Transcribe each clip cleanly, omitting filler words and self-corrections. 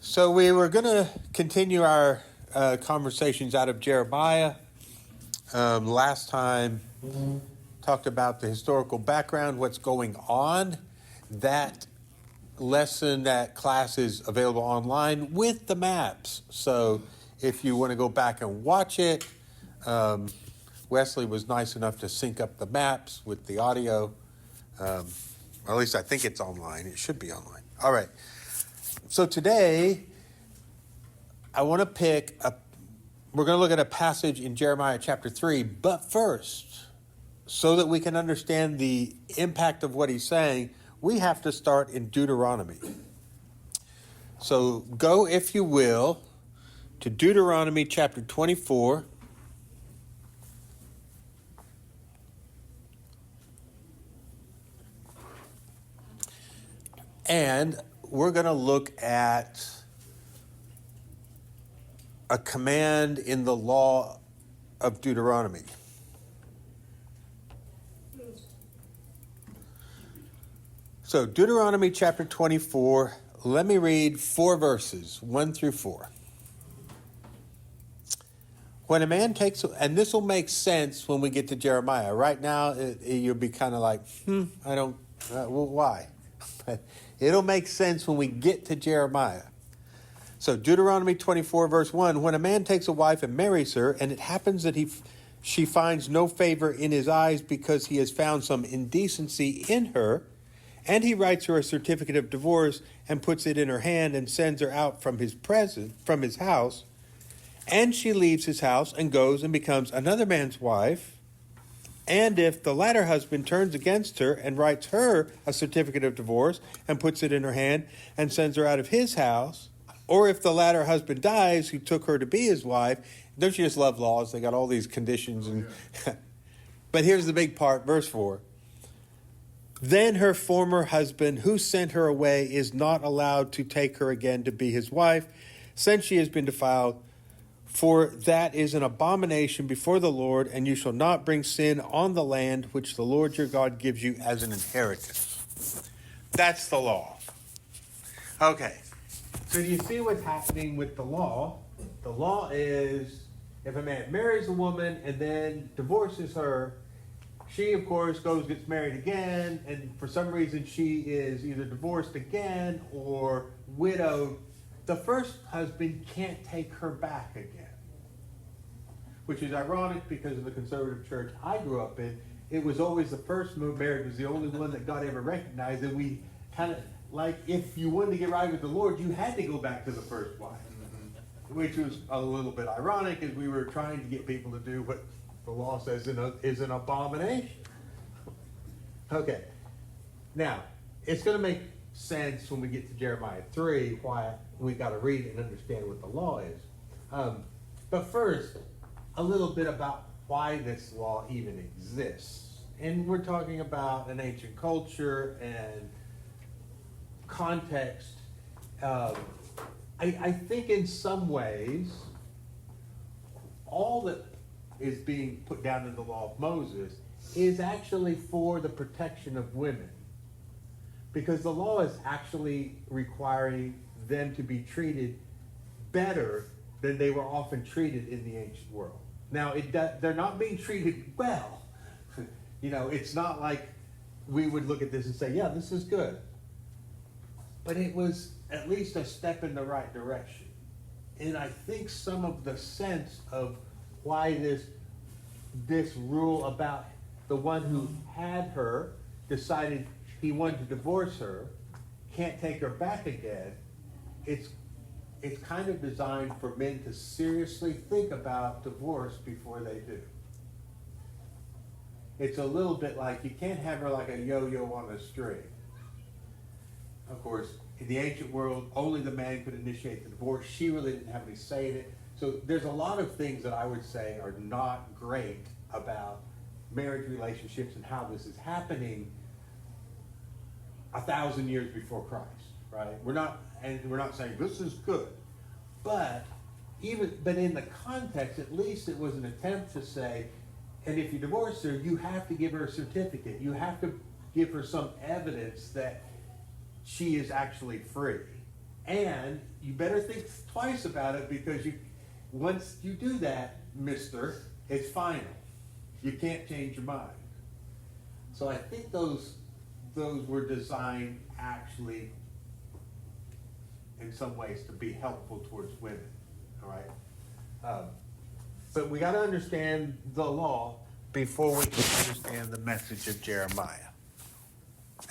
So we were going to continue our conversations out of Jeremiah. Last time talked about the historical background, what's going on. That lesson, that class is available online with the maps. So if you want to go back and watch it, Wesley was nice enough to sync up the maps with the audio. Or at least I think it's online. It should be online. All right. So today, I want to we're going to look at a passage in Jeremiah chapter 3, but first, so that we can understand the impact of what he's saying, we have to start in Deuteronomy. So go, if you will, to Deuteronomy chapter 24. And we're going to look at a command in the law of Deuteronomy. So Deuteronomy chapter 24, let me read 4 verses, 1 through 4. When a man takes, and this will make sense when we get to Jeremiah. Right now, you'll be kind of like, I don't, well, why? But it'll make sense when we get to Jeremiah. So Deuteronomy 24, verse 1, when a man takes a wife and marries her, and it happens that she finds no favor in his eyes because he has found some indecency in her, and he writes her a certificate of divorce and puts it in her hand and sends her out from his house, and she leaves his house and goes and becomes another man's wife, and if the latter husband turns against her and writes her a certificate of divorce and puts it in her hand and sends her out of his house, or if the latter husband dies who took her to be his wife, don't you just love laws? They got all these conditions. But here's the big part, verse 4. Then her former husband who sent her away is not allowed to take her again to be his wife, since she has been defiled. For that is an abomination before the Lord, and you shall not bring sin on the land which the Lord your God gives you as an inheritance. That's the law. Okay. So do you see what's happening with the law? The law is if a man marries a woman and then divorces her, she, of course, gets married again, and for some reason she is either divorced again or widowed. The first husband can't take her back again, which is ironic because of the conservative church I grew up in. It was always the first marriage was the only one that God ever recognized, and we kind of, like, if you wanted to get right with the Lord, you had to go back to the first wife, which was a little bit ironic as we were trying to get people to do what the law says is an abomination. Okay. Now, it's going to make sense when we get to Jeremiah 3 why we got to read it and understand what the law is. But first, a little bit about why this law even exists. And we're talking about an ancient culture and context. I think in some ways, all that is being put down in the law of Moses is actually for the protection of women. Because the law is actually requiring them to be treated better than they were often treated in the ancient world. Now, they're not being treated well. It's not like we would look at this and say, yeah, this is good. But it was at least a step in the right direction. And I think some of the sense of why this rule about the one who had her decided he wanted to divorce her, can't take her back again, it's kind of designed for men to seriously think about divorce before they do. It's a little bit like you can't have her like a yo-yo on a string. Of course, in the ancient world, only the man could initiate the divorce. She really didn't have any say in it. So there's a lot of things that I would say are not great about marriage relationships and how this is happening 1,000 years before Christ, right? We're not saying this is good, but in the context, at least it was an attempt to say, and if you divorce her, you have to give her a certificate. You have to give her some evidence that she is actually free. And you better think twice about it, because once you do that, mister, it's final. You can't change your mind. So I think those were designed actually in some ways to be helpful towards women. All right? But we got to understand the law before we can understand the message of Jeremiah.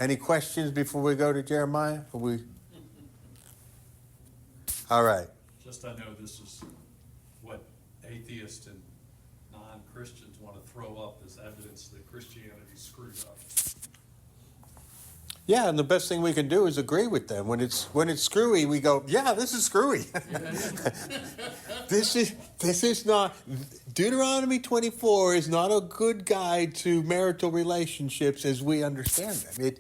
Any questions before we go to Jeremiah? All right. Just I know this is what atheists and non-Christians want to throw up as evidence that Christianity's screwed up. Yeah, and the best thing we can do is agree with them. When it's screwy, we go, yeah, this is screwy. This is not, Deuteronomy 24 is not a good guide to marital relationships as we understand them.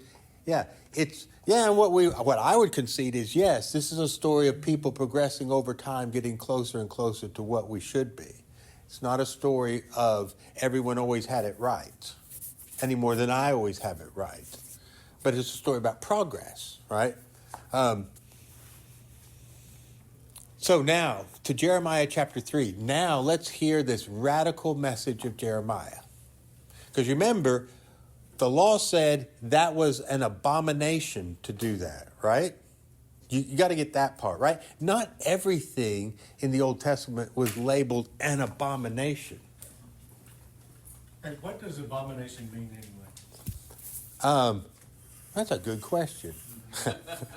And what I would concede is, yes, this is a story of people progressing over time, getting closer and closer to what we should be. It's not a story of everyone always had it right, any more than I always have it right. But it's a story about progress, right? So now, to Jeremiah chapter 3. Now, let's hear this radical message of Jeremiah. Because remember, the law said that was an abomination to do that, right? You got to get that part, right? Not everything in the Old Testament was labeled an abomination. And what does abomination mean anyway? That's a good question.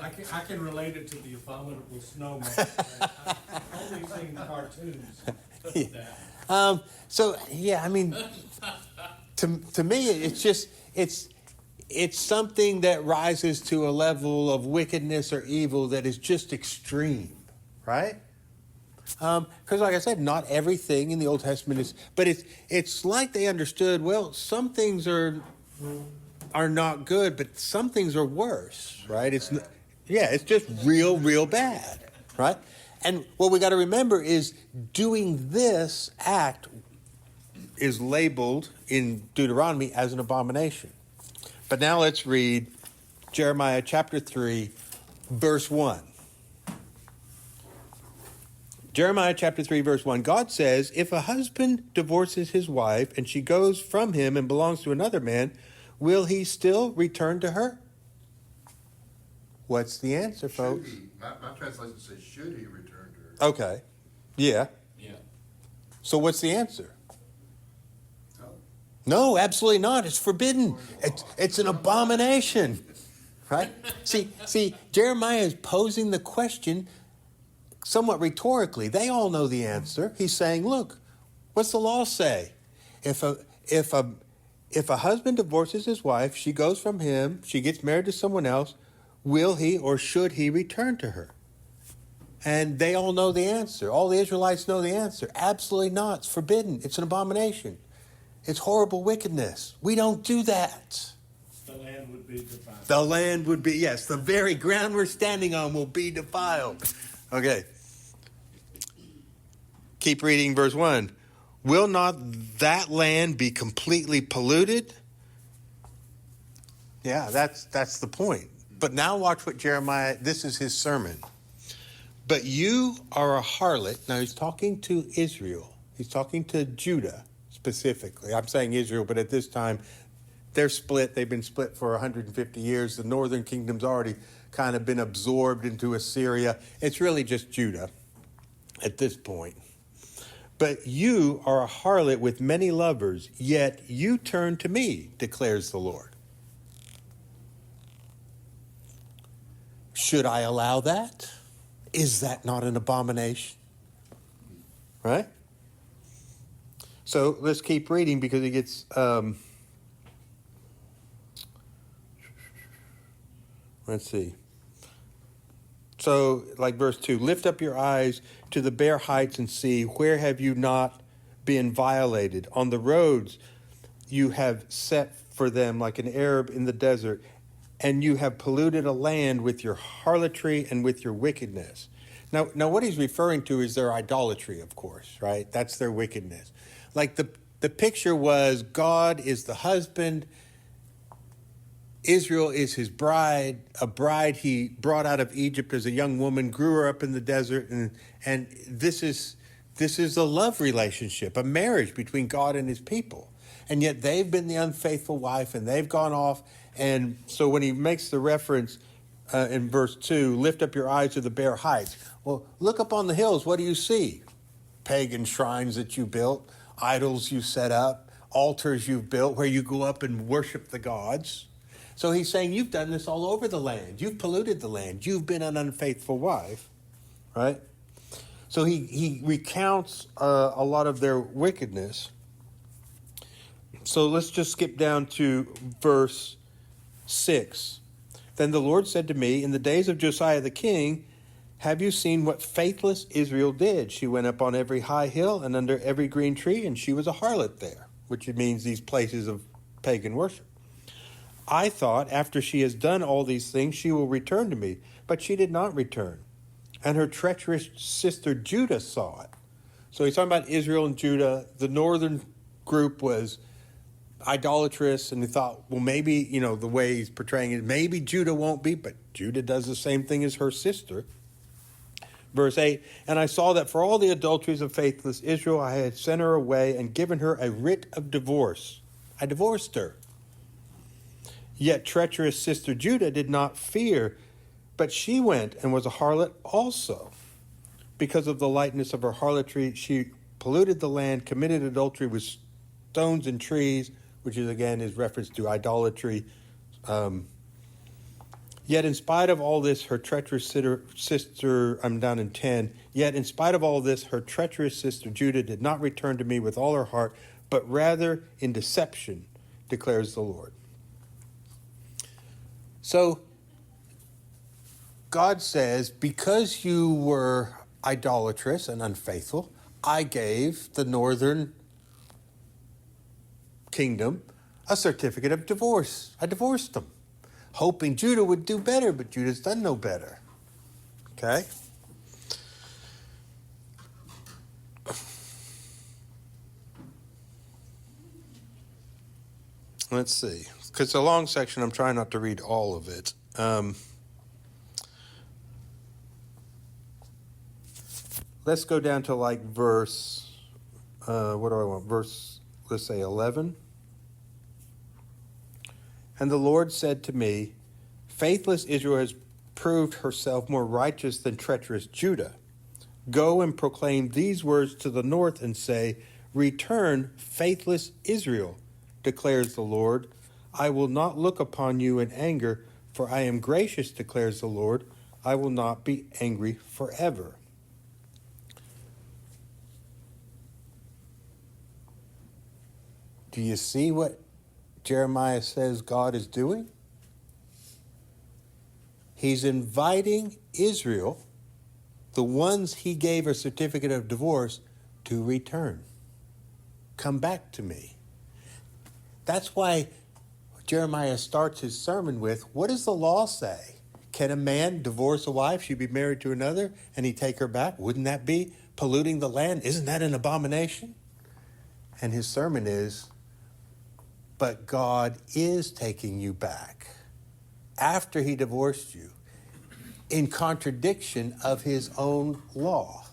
I can relate it to the abominable snowman. I've only seen cartoons of that. To me, it's something that rises to a level of wickedness or evil that is just extreme, right? Because like I said, not everything in the Old Testament is, but it's like they understood, well, some things are not good, but some things are worse, right? It's just real bad, right? And what we got to remember is doing this act is labeled in Deuteronomy as an abomination. But now let's read Jeremiah chapter 3, verse 1. Jeremiah chapter 3, verse 1. God says, if a husband divorces his wife and she goes from him and belongs to another man, will he still return to her? What's the answer, folks? Should he? My translation says, should he return to her? Okay. Yeah. Yeah. So what's the answer? No. No, absolutely not. It's forbidden. It's an abomination. Right? See, Jeremiah is posing the question somewhat rhetorically. They all know the answer. He's saying, look, what's the law say? If a husband divorces his wife, she goes from him, she gets married to someone else, will he or should he return to her? And they all know the answer. All the Israelites know the answer. Absolutely not. It's forbidden. It's an abomination. It's horrible wickedness. We don't do that. The land would be defiled. The land would be, yes, the very ground we're standing on will be defiled. Okay. Keep reading verse 1. Will not that land be completely polluted? Yeah, that's the point. But now watch what Jeremiah, this is his sermon. But you are a harlot. Now he's talking to Israel. He's talking to Judah specifically. I'm saying Israel, but at this time they're split. They've been split for 150 years. The northern kingdom's already kind of been absorbed into Assyria. It's really just Judah at this point. But you are a harlot with many lovers, yet you turn to me, declares the Lord. Should I allow that? Is that not an abomination? Right? So let's keep reading because it gets... let's see. So, like verse 2, lift up your eyes to the bare heights and see, where have you not been violated? On the roads you have set for them like an Arab in the desert, and you have polluted a land with your harlotry and with your wickedness. Now what he's referring to is their idolatry, of course, right? That's their wickedness. Like the picture was God is the husband, Israel is his bride, a bride he brought out of Egypt as a young woman, grew her up in the desert, and this is a love relationship, a marriage between God and his people. And yet they've been the unfaithful wife, and they've gone off. And so when he makes the reference in verse 2, lift up your eyes to the bare heights. Well, look up on the hills. What do you see? Pagan shrines that you built, idols you set up, altars you've built where you go up and worship the gods. So he's saying you've done this all over the land. You've polluted the land. You've been an unfaithful wife, right? So he recounts a lot of their wickedness. So let's just skip down to verse 6. Then the Lord said to me, in the days of Josiah the king, have you seen what faithless Israel did? She went up on every high hill and under every green tree, and she was a harlot there, which means these places of pagan worship. I thought, after she has done all these things, she will return to me. But she did not return. And her treacherous sister Judah saw it. So he's talking about Israel and Judah. The northern group was idolatrous, and he thought, well, maybe, the way he's portraying it, maybe Judah won't be, but Judah does the same thing as her sister. Verse 8, and I saw that for all the adulteries of faithless Israel, I had sent her away and given her a writ of divorce. I divorced her. Yet treacherous sister Judah did not fear, but she went and was a harlot also. Because of the lightness of her harlotry, she polluted the land, committed adultery with stones and trees, which is reference to idolatry. Yet in spite of all this, her treacherous sister, I'm down in 10, yet in spite of all this, her treacherous sister Judah did not return to me with all her heart, but rather in deception, declares the Lord. So God says, because you were idolatrous and unfaithful, I gave the northern kingdom a certificate of divorce. I divorced them, hoping Judah would do better, but Judah's done no better. Okay? Let's see. Because it's a long section, I'm trying not to read all of it. Let's go down to verse, what do I want? Verse, let's say 11. And the Lord said to me, faithless Israel has proved herself more righteous than treacherous Judah. Go and proclaim these words to the north and say, return, faithless Israel, declares the Lord. I will not look upon you in anger, for I am gracious, declares the Lord. I will not be angry forever. Do you see what Jeremiah says God is doing? He's inviting Israel, the ones he gave a certificate of divorce, to return. Come back to me. That's why Jeremiah starts his sermon with, what does the law say? Can a man divorce a wife, she'd be married to another, and he take her back? Wouldn't that be polluting the land? Isn't that an abomination? And his sermon is, but God is taking you back after he divorced you in contradiction of his own law.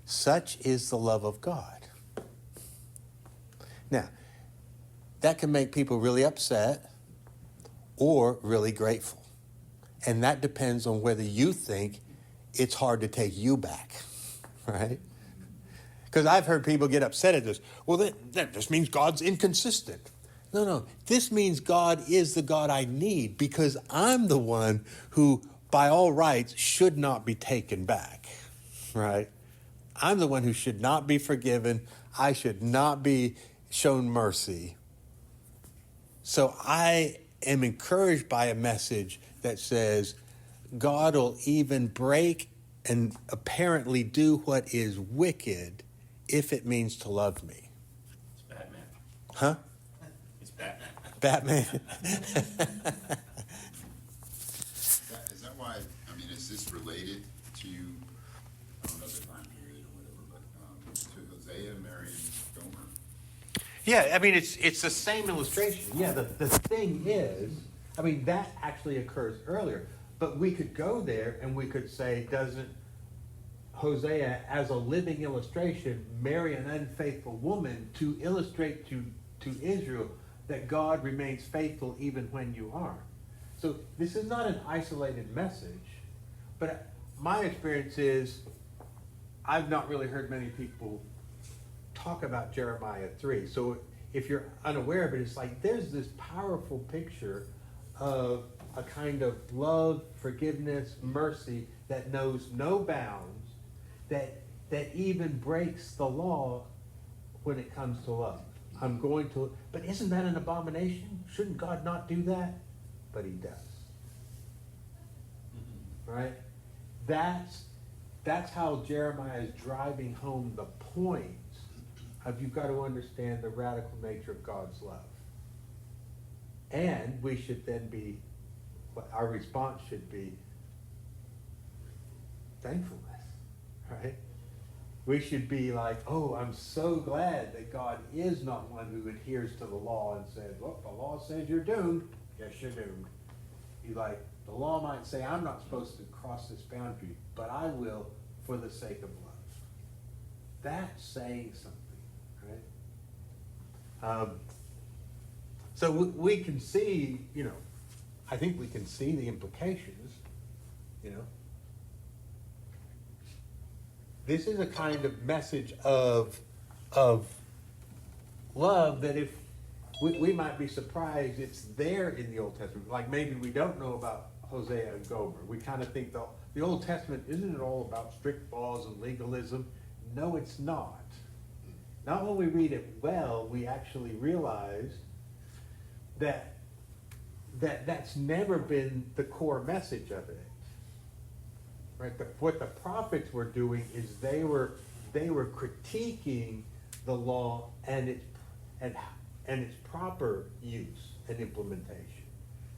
Such is the love of God. Now, that can make people really upset or really grateful. And that depends on whether you think it's hard to take you back, right? Because I've heard people get upset at this. Well, that just means God's inconsistent. No. This means God is the God I need because I'm the one who, by all rights, should not be taken back, right? I'm the one who should not be forgiven. I should not be shown mercy. So I am encouraged by a message that says God will even break and apparently do what is wicked if it means to love me. It's Batman. Huh? It's Batman. Is Batman. that why, is this related to, I don't know the time period or whatever, but to Hosea marrying Gomer? Yeah, I mean, it's the same illustration. Yeah, the thing is, I mean, that actually occurs earlier. But we could go there and we could say, doesn't Hosea, as a living illustration, marry an unfaithful woman to illustrate to Israel that God remains faithful even when you are? So this is not an isolated message, but my experience is I've not really heard many people talk about Jeremiah 3. So if you're unaware of it, it's like there's this powerful picture of a kind of love, forgiveness, mercy that knows no bounds, that even breaks the law when it comes to love. But isn't that an abomination? Shouldn't God not do that? But he does. Right? That's how Jeremiah is driving home the point of you've got to understand the radical nature of God's love. And we should then our response should be thankfulness, right? We should be like, oh, I'm so glad that God is not one who adheres to the law and says, look, the law says you're doomed. Yes, you're doomed. He's like, the law might say I'm not supposed to cross this boundary, but I will for the sake of love. That's saying something, right? So we can see, I think we can see the implications, This is a kind of message of love that if we might be surprised it's there in the Old Testament. Like maybe we don't know about Hosea and Gomer. We kind of think the Old Testament, isn't it all about strict laws and legalism? No, it's not. Not when we read it well, we actually realize that's never been the core message of it. Right? What the prophets were doing is they were critiquing the law and its proper use and implementation.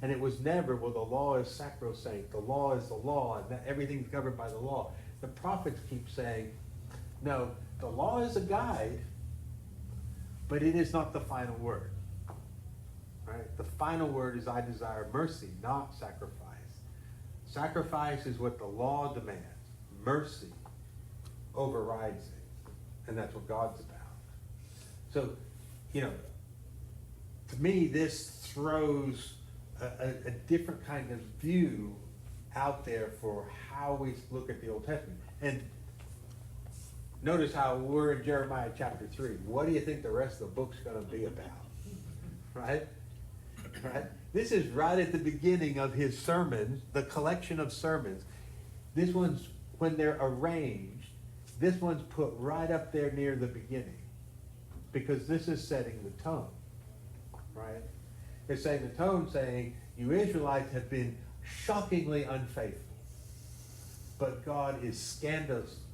And it was never, well, the law is sacrosanct, the law is the law, and that everything's governed by the law. The prophets keep saying, no, the law is a guide, but it is not the final word. Right? The final word is I desire mercy, not sacrifice. Sacrifice is what the law demands. Mercy overrides it. And that's what God's about. So, to me, this throws a different kind of view out there for how we look at the Old Testament. And notice how we're in Jeremiah chapter 3. What do you think the rest of the book's going to be about? Right? Right? This is right at the beginning of his sermons, the collection of sermons. This one's, when they're arranged, this one's put right up there near the beginning. Because this is setting the tone. Right? It's setting the tone saying, you Israelites have been shockingly unfaithful. But God is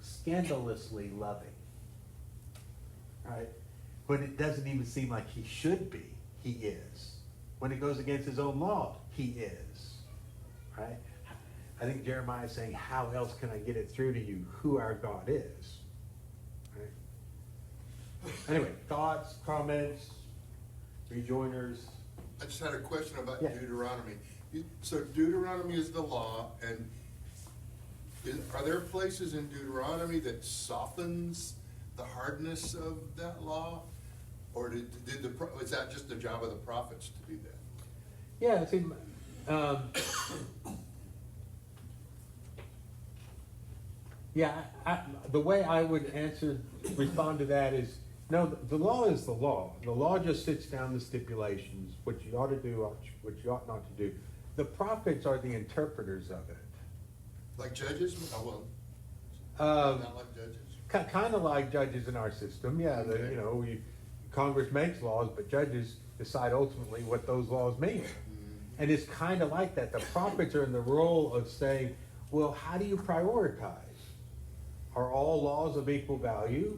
scandalously loving. Right? When it doesn't even seem like he should be, he is. When it goes against his own law, he is. Right? I think Jeremiah is saying, how else can I get it through to you who our God is? Right? Anyway, thoughts, comments, rejoiners? I just had a question about Yeah. Deuteronomy. So Deuteronomy is the law, and are there places in Deuteronomy that softens the hardness of that law? Or is that just the job of the prophets to do that? Yeah, see, the way I would respond to that is, no, the law is the law. The law just sits down the stipulations, what you ought to do, what you ought not to do. The prophets are the interpreters of it. Like judges? Oh, well, not like judges? Kind of like judges in our system, yeah. Okay. Congress makes laws, but judges decide ultimately what those laws mean. And it's kind of like that. The prophets are in the role of saying, well, how do you prioritize? Are all laws of equal value?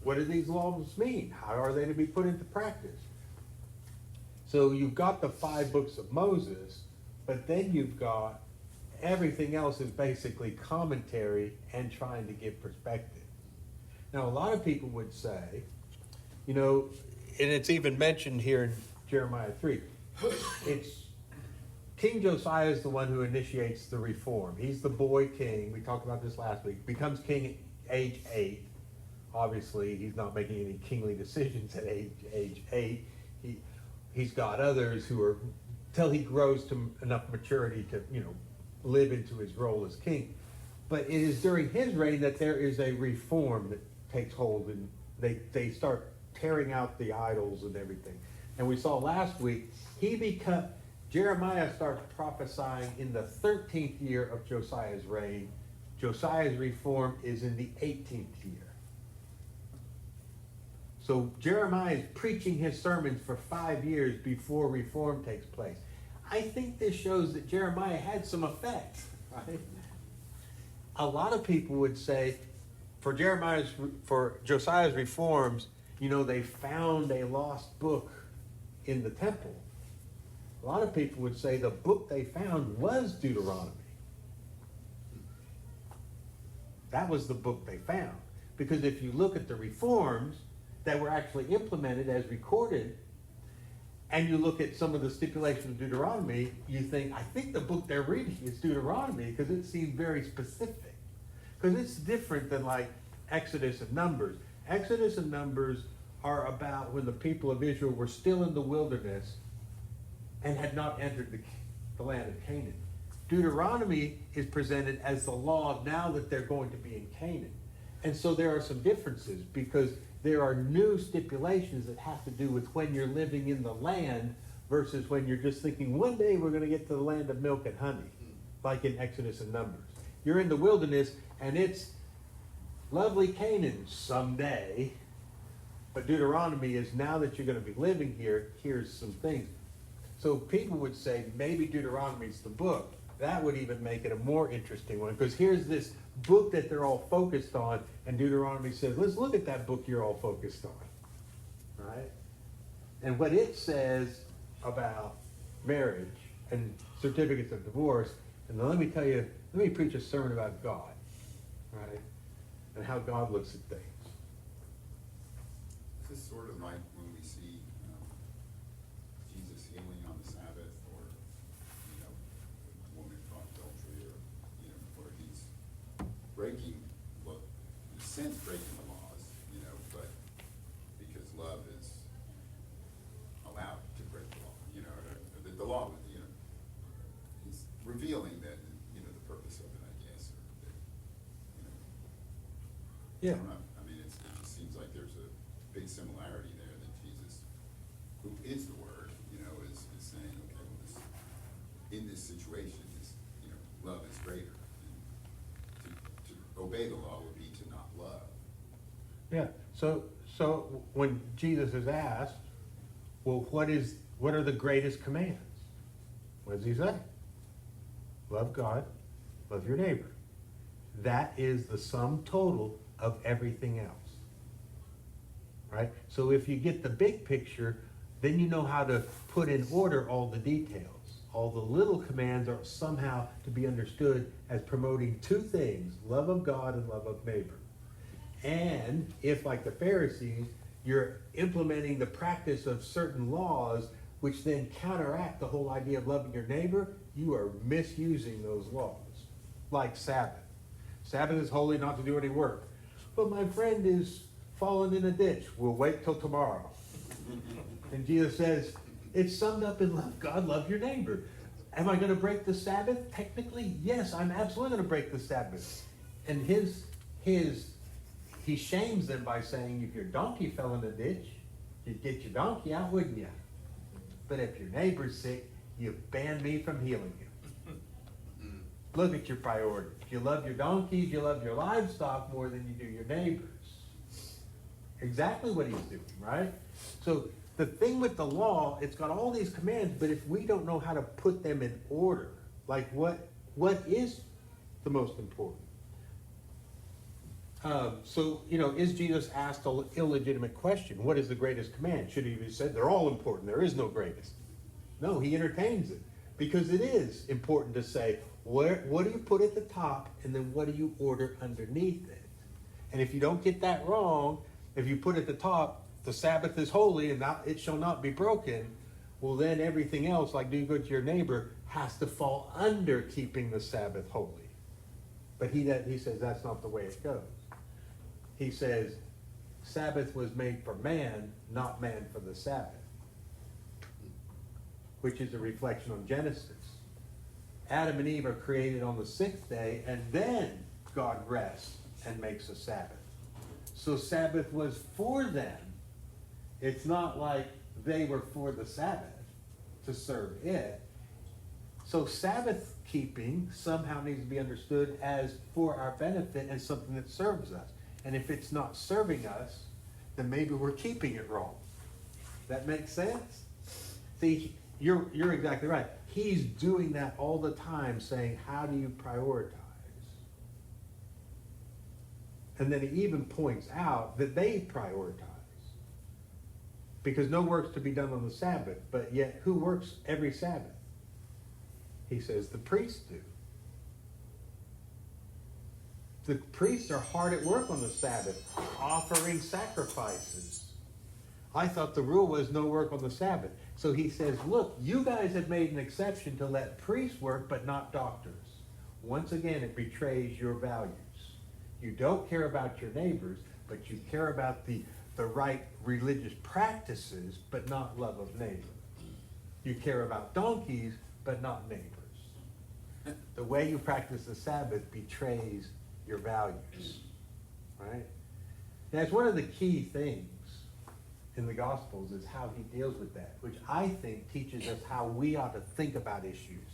What do these laws mean? How are they to be put into practice? So you've got the 5 books of Moses, but then you've got everything else is basically commentary and trying to give perspective. Now, a lot of people would say You know, and it's even mentioned here in Jeremiah 3. It's King Josiah is the one who initiates the reform. He's the boy king. We talked about this last week. Becomes king at age 8. Obviously, he's not making any kingly decisions at age 8. He's got others who are, till he grows to enough maturity to, live into his role as king. But it is during his reign that there is a reform that takes hold, and they start tearing out the idols and everything. And we saw last week, Jeremiah starts prophesying in the 13th year of Josiah's reign. Josiah's reform is in the 18th year. So Jeremiah is preaching his sermons for 5 years before reform takes place. I think this shows that Jeremiah had some effect, right? A lot of people would say, for Josiah's reforms, they found a lost book in the temple. A lot of people would say the book they found was Deuteronomy. That was the book they found. Because if you look at the reforms that were actually implemented as recorded, and you look at some of the stipulations of Deuteronomy, you think, I think the book they're reading is Deuteronomy, because it seems very specific. Because it's different than like Exodus and Numbers. Exodus and Numbers are about when the people of Israel were still in the wilderness and had not entered the land of Canaan. Deuteronomy is presented as the law now that they're going to be in Canaan. And so there are some differences, because there are new stipulations that have to do with when you're living in the land versus when you're just thinking, one day we're going to get to the land of milk and honey, like in Exodus and Numbers. You're in the wilderness, and it's lovely Canaan someday. But Deuteronomy is, now that you're going to be living here, here's some things. So people would say maybe Deuteronomy is the book. That would even make it a more interesting one, because here's this book that they're all focused on, and Deuteronomy says, let's look at that book you're all focused on, right? And what it says about marriage and certificates of divorce. And then let me preach a sermon about God, right? And how God looks at things. Is this sort of like when we see Jesus healing on the Sabbath, or, a woman caught adultery, or, where he's breaking, well, in a sense, breaking the laws, but because love is allowed to break the law, the law, he's revealing that, the purpose of it, I guess, or that, Yeah. I don't know. I mean, it just seems like there's a big similarity there, that Jesus, who is the Word, is saying, okay, well, in this situation, love is greater. And to obey the law would be to not love. Yeah. So when Jesus is asked, well, what are the greatest commands? What does he say? Love God, love your neighbor. That is the sum total of everything else. Right? So if you get the big picture, then you know how to put in order all the details. All the little commands are somehow to be understood as promoting two things: love of God and love of neighbor. And if, like the Pharisees, you're implementing the practice of certain laws which then counteract the whole idea of loving your neighbor, you are misusing those laws. Like Sabbath. Sabbath is holy, not to do any work. But my friend is fallen in a ditch. We'll wait till tomorrow. And Jesus says, it's summed up in love God, love your neighbor. Am I going to break the Sabbath? Technically, yes, I'm absolutely going to break the Sabbath. And he shames them by saying, if your donkey fell in a ditch, you'd get your donkey out, wouldn't you? But if your neighbor's sick, you ban me from healing him. Look at your priorities. You love your donkeys, you love your livestock more than you do your neighbors. Exactly what he's doing, right? So the thing with the law, it's got all these commands, but if we don't know how to put them in order, like what is the most important? Is Jesus asked an illegitimate question? What is the greatest command? Should he have said, they're all important, there is no greatest? No, he entertains it, because it is important to say, what do you put at the top, and then what do you order underneath it? And if you don't get that wrong, if you put at the top, the Sabbath is holy and not, it shall not be broken, well, then everything else, like do good to your neighbor, has to fall under keeping the Sabbath holy. But he says that's not the way it goes. He says, Sabbath was made for man, not man for the Sabbath. Which is a reflection on Genesis. Adam and Eve are created on the sixth day, and then God rests and makes a Sabbath. So Sabbath was for them. It's not like they were for the Sabbath to serve it. So Sabbath keeping somehow needs to be understood as for our benefit and something that serves us. And if it's not serving us, then maybe we're keeping it wrong. That makes sense? See, you're exactly right. He's doing that all the time, saying, how do you prioritize? And then he even points out that they prioritize. Because no work's to be done on the Sabbath, but yet who works every Sabbath? He says the priests do. The priests are hard at work on the Sabbath, offering sacrifices. I thought the rule was no work on the Sabbath. So he says, look, you guys have made an exception to let priests work, but not doctors. Once again, it betrays your values. You don't care about your neighbors, but you care about the right religious practices, but not love of neighbor. You care about donkeys, but not neighbors. The way you practice the Sabbath betrays your values, right? That's one of the key things in the Gospels is how he deals with that, which I think teaches us how we ought to think about issues.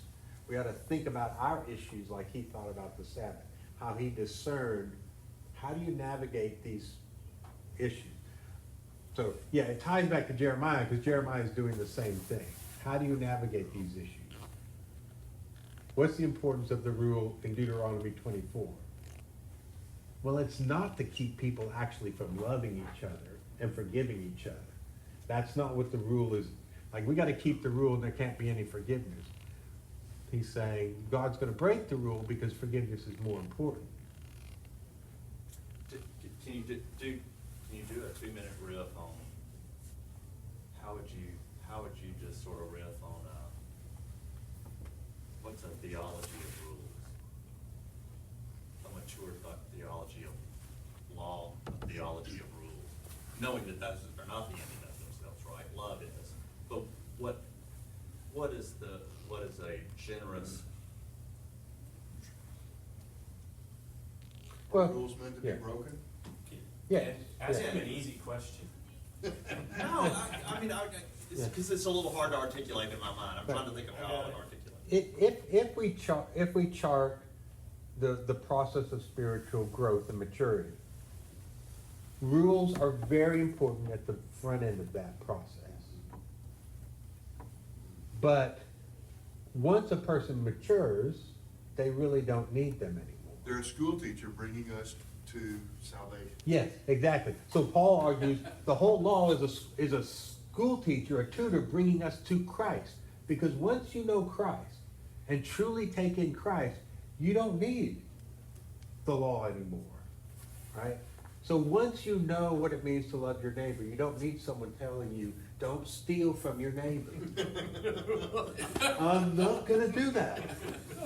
We ought to think about our issues like he thought about the Sabbath, how he discerned, how do you navigate these issues? So, yeah, it ties back to Jeremiah because Jeremiah is doing the same thing. How do you navigate these issues? What's the importance of the rule in Deuteronomy 24? Well, it's not to keep people actually from loving each other and forgiving each other. That's not what the rule is. Like, we got to keep the rule and there can't be any forgiveness. He's saying God's going to break the rule because forgiveness is more important. Can you do a 2-minute riff on how would you just sort of riff on what's a theology of rules? A mature theology of law, a theology of rules, knowing that those are not the ending of themselves, right? Love is, but what is a generous? Are rules meant to be yeah. broken? Yeah. Ask yeah. him an easy question. No, I mean, because it's a little hard to articulate in my mind. I'm trying to think of how I would articulate. If we chart the process of spiritual growth and maturity, rules are very important at the front end of that process. But once a person matures, they really don't need them anymore. They're a school teacher bringing us to salvation. Yes, exactly. So Paul argues the whole law is a school teacher, a tutor bringing us to Christ. Because once you know Christ and truly take in Christ, you don't need the law anymore, right? So once you know what it means to love your neighbor, you don't need someone telling you, don't steal from your neighbor. I'm not going to do that,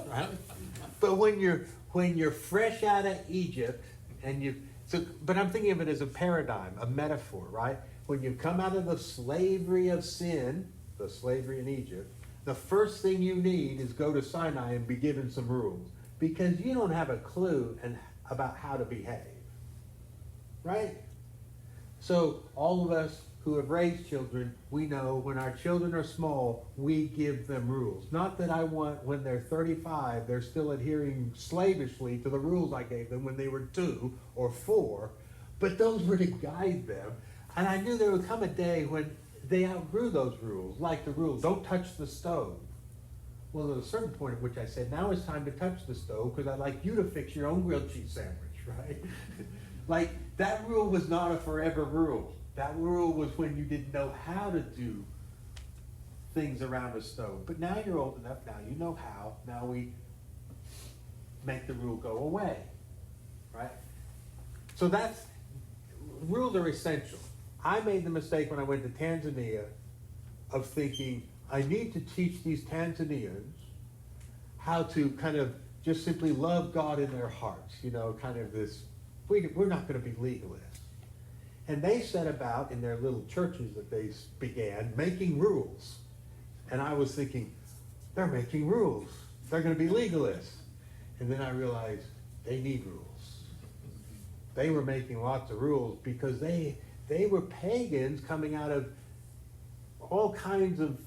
right? But when you're fresh out of Egypt but I'm thinking of it as a paradigm, a metaphor, right? When you come out of the slavery of sin, the slavery in Egypt, the first thing you need is go to Sinai and be given some rules because you don't have a clue about how to behave, right? So all of us who have raised children, we know when our children are small, we give them rules. Not that I want when they're 35, they're still adhering slavishly to the rules I gave them when they were 2 or 4, but those were to guide them. And I knew there would come a day when they outgrew those rules, like the rule, don't touch the stove. Well, at a certain point at which I said, now it's time to touch the stove because I'd like you to fix your own grilled cheese sandwich, right? Like, that rule was not a forever rule. That rule was when you didn't know how to do things around a stove. But now you're old enough, now you know how. Now we make the rule go away, right? So rules are essential. I made the mistake when I went to Tanzania of thinking, I need to teach these Tanzanians how to kind of just simply love God in their hearts, you know, kind of this, we're not going to be legalists. And they set about, in their little churches that they began, making rules. And I was thinking, they're making rules. They're going to be legalists. And then I realized they need rules. They were making lots of rules because they were pagans coming out of all kinds of,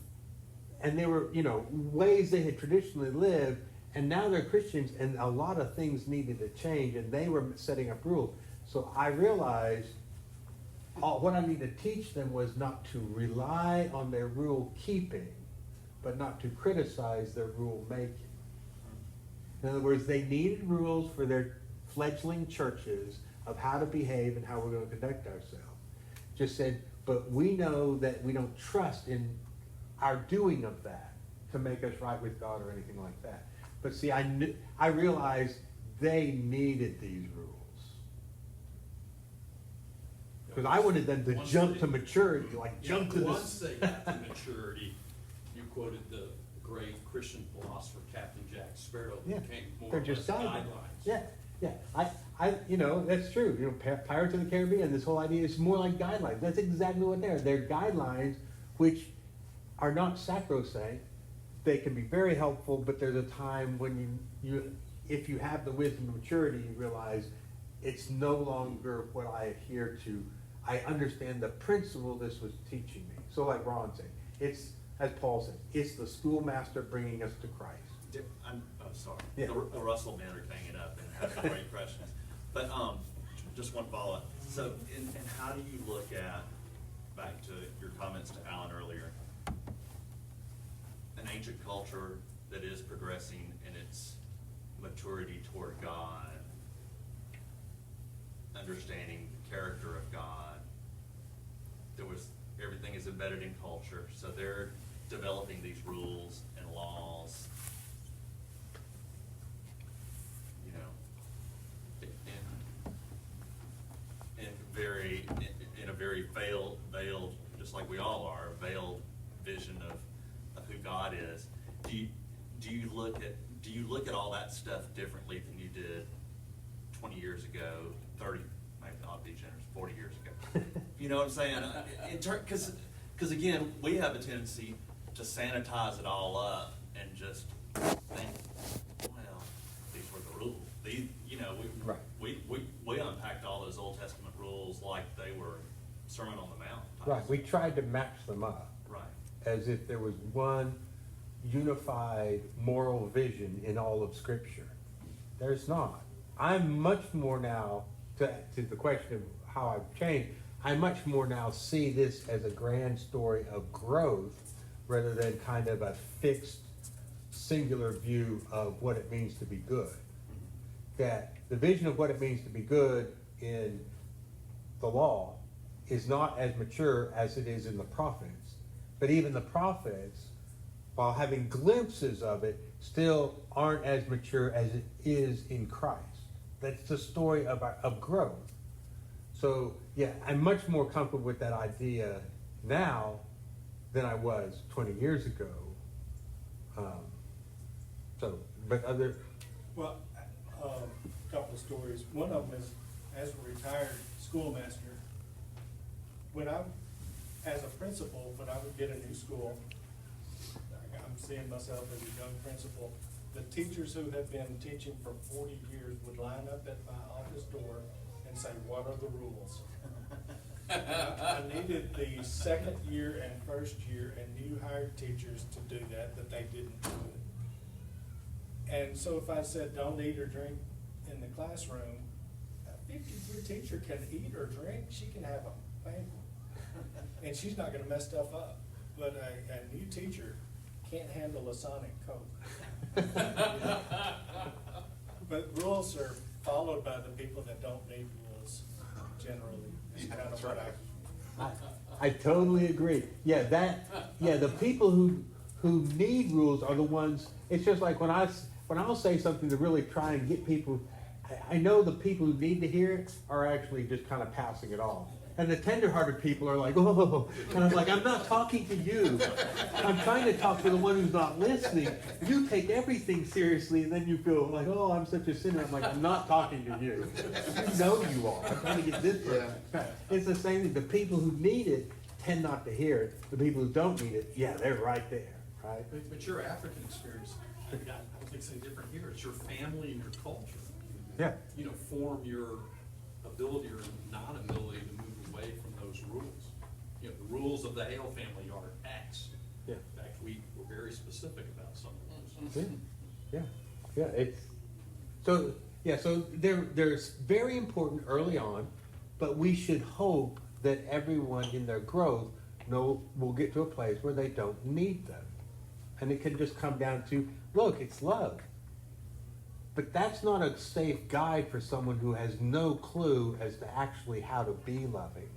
and they were, you know, ways they had traditionally lived, and now they're Christians, and a lot of things needed to change, and they were setting up rules. So I realized what I needed to teach them was not to rely on their rule keeping, but not to criticize their rule making. In other words, they needed rules for their fledgling churches of how to behave and how we're going to conduct ourselves. Just said, but we know that we don't trust in our doing of that to make us right with God or anything like that. But see, I realized they needed these rules. Because I wanted them to jump to maturity, like jump to Once this. they got to maturity, you quoted the great Christian philosopher Captain Jack Sparrow, who Yeah, became more they're or less just guidelines. guidelines. Yeah. You know, that's true. You know, Pirates of the Caribbean, this whole idea is more like guidelines. That's exactly what they are. They're guidelines which are not sacrosanct. They can be very helpful, but there's a time when if you have the wisdom and maturity, you realize it's no longer what I adhere to. I understand the principle this was teaching me. So like Ron said, it's, as Paul said, it's the schoolmaster bringing us to Christ. I'm sorry. Yeah. The Russell men are hanging up and having great questions. But just one follow-up. So, and how do you look at, back to your comments to Alan earlier, an ancient culture that is progressing in its maturity toward God, understanding the character of God. Everything is embedded in culture, so they're developing these rules and laws, you know, in a very veiled, just like we all are, a veiled vision of who God is. Do you look at all that stuff differently than you did 20 years ago, 30, maybe I'll be generous, 40 years ago? You know what I'm saying? Because again, we have a tendency to sanitize it all up and just think, well, these were the rules. These, you know, Right. we unpacked all those Old Testament rules like they were Sermon on the Mount. Right, we tried to match them up Right. as if there was one unified moral vision in all of Scripture. There's not. I'm much more now, to the question of how I've changed, I much more now see this as a grand story of growth rather than kind of a fixed, singular view of what it means to be good. That the vision of what it means to be good in the law is not as mature as it is in the prophets. But even the prophets, while having glimpses of it, still aren't as mature as it is in Christ. That's the story of growth. So, yeah, I'm much more comfortable with that idea now than I was 20 years ago. Well, a couple of stories. One of them is, as a retired schoolmaster, as a principal, when I would get a new school, I'm seeing myself as a young principal, the teachers who have been teaching for 40 years would line up at my office door and say, "What are the rules?" I needed the second year and first year and new hired teachers to do that they didn't do it. And so if I said, "Don't eat or drink in the classroom," a 50-year teacher can eat or drink, she can have a banquet, and she's not gonna mess stuff up. But a new teacher can't handle a Sonic Coke. But rules are followed by the people that don't need rules, generally. It's kind of what I totally agree. Yeah, the people who need rules are the ones. It's just like when I'll say something to really try and get people. I know the people who need to hear it are actually just kind of passing it off. And the tenderhearted people are like, oh, and I'm like, I'm not talking to you. I'm trying to talk to the one who's not listening. You take everything seriously, and then you feel like, oh, I'm such a sinner. I'm like, I'm not talking to you. You know you are. I'm trying to get this person. It's the same thing. The people who need it tend not to hear it. The people who don't need it, yeah, they're right there, right? But your African experience, I don't think it's any different here. It's your family and your culture. Yeah. You know, form your ability or non-ability to move away from those rules. You know, the rules of the Hale family are X. Yeah. In fact, we were very specific about some of those. Yeah, it's so there's very important early on, but we should hope that everyone in their growth will get to a place where they don't need them. And it can just come down to, look, it's love. But that's not a safe guide for someone who has no clue as to actually how to be loving.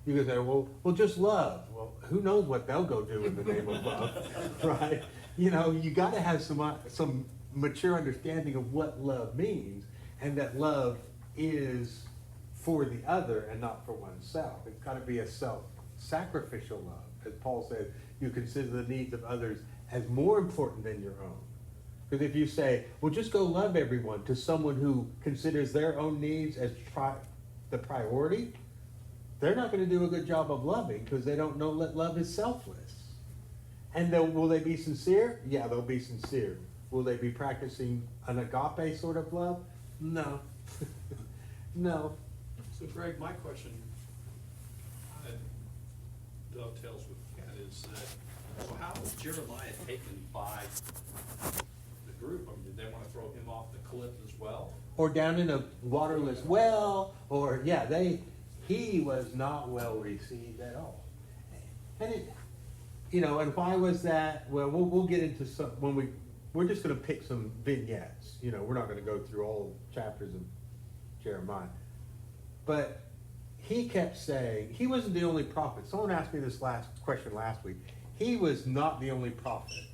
You can say, well, just love. Well, who knows what they'll go do in the name of love, right? You know, you got to have some mature understanding of what love means, and that love is for the other and not for oneself. It's got to be a self-sacrificial love. As Paul says, you consider the needs of others as more important than your own. Because if you say, well, just go love everyone, to someone who considers their own needs as the priority, they're not going to do a good job of loving because they don't know that love is selfless. And will they be sincere? Yeah, they'll be sincere. Will they be practicing an agape sort of love? No. No. So Greg, my question kind of dovetails with Ken is that, so how was Jeremiah taken by the group? I mean, did they want to throw him off the cliff as well? Or down in a waterless well, or he was not well received at all. And and why was that? Well, we'll get into some we're just going to pick some vignettes. We're not going to go through all chapters of Jeremiah. But he kept saying, he wasn't the only prophet. Someone asked me this question last week. He was not the only prophet.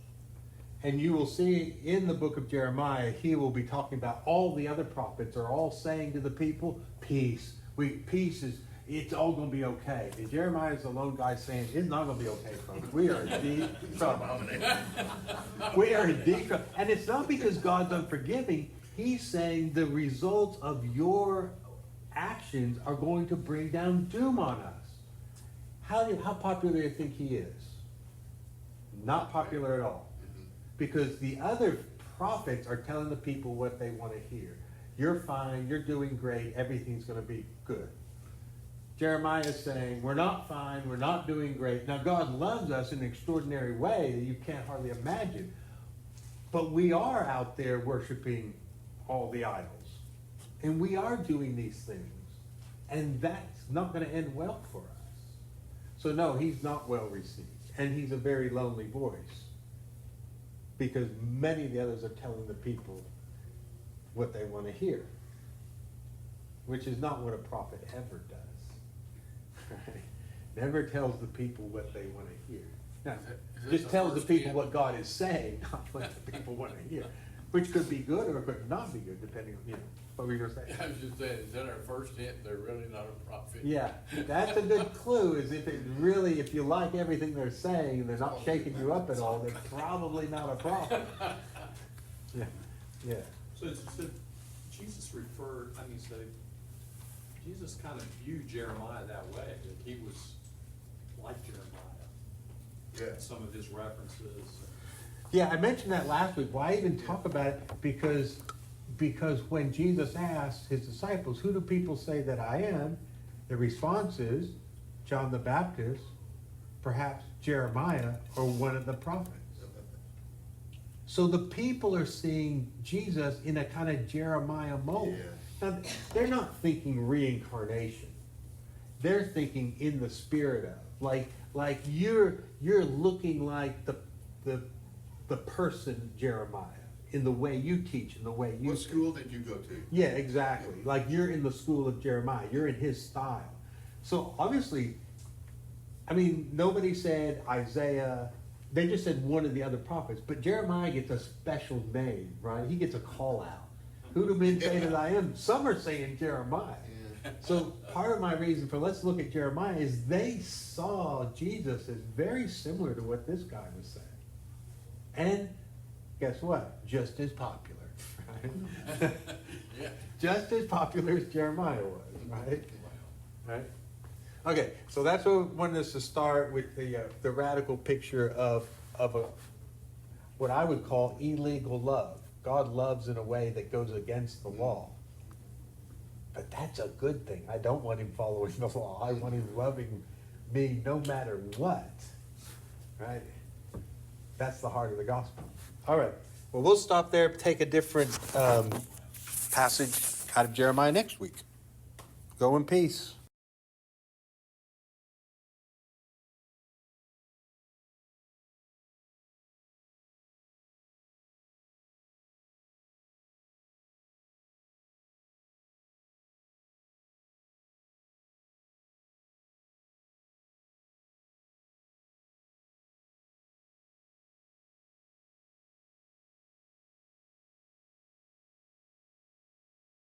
And you will see in the book of Jeremiah, he will be talking about all the other prophets are all saying to the people, peace. It's all going to be okay. And Jeremiah is the lone guy saying, it's not going to be okay, folks. We are in deep trouble. We are in deep trouble. And it's not because God's unforgiving. He's saying the results of your actions are going to bring down doom on us. How popular do you think he is? Not popular at all. Because the other prophets are telling the people what they want to hear. You're fine, you're doing great, everything's going to be good. Jeremiah is saying, we're not fine, we're not doing great. Now God loves us in an extraordinary way that you can't hardly imagine. But we are out there worshiping all the idols. And we are doing these things. And that's not going to end well for us. So no, he's not well received. And he's a very lonely voice. Because many of the others are telling the people what they want to hear. Which is not what a prophet ever does. Right? Never tells the people what they want to hear. Now, just tells the people what God is saying, not what the people want to hear. Which could be good or could not be good, depending on, what were you going to say? I was just saying, is that our first hint? They're really not a prophet. Yeah, that's a good clue, is if you like everything they're saying and they're not shaking you up at all, they're probably not a prophet. Yeah. So Jesus Jesus kind of viewed Jeremiah that way, that he was like Jeremiah. Yeah. Some of his references. Yeah, I mentioned that last week. Why even talk about it? Because when Jesus asked his disciples, who do people say that I am? The response is John the Baptist, perhaps Jeremiah, or one of the prophets. So the people are seeing Jesus in a kind of Jeremiah mode. Yeah. Now, they're not thinking reincarnation. They're thinking in the spirit of, like you're looking like the person Jeremiah in the way you teach, in the way you. What school did you go to? Yeah, exactly. Like you're in the school of Jeremiah. You're in his style. So obviously, nobody said Isaiah. They just said one of the other prophets. But Jeremiah gets a special name, right? He gets a call out. Who do men say that I am? Some are saying Jeremiah. So part of my reason for let's look at Jeremiah is they saw Jesus as very similar to what this guy was saying. And guess what? Just as popular, right? Yeah. Just as popular as Jeremiah was, right? Right? Okay, so that's what I wanted us to start with the radical picture of what I would call illegal love. God loves in a way that goes against the law. But that's a good thing. I don't want him following the law. I want him loving me no matter what. Right? That's the heart of the gospel. All right. Well, we'll stop there, take a different passage out of Jeremiah next week. Go in peace.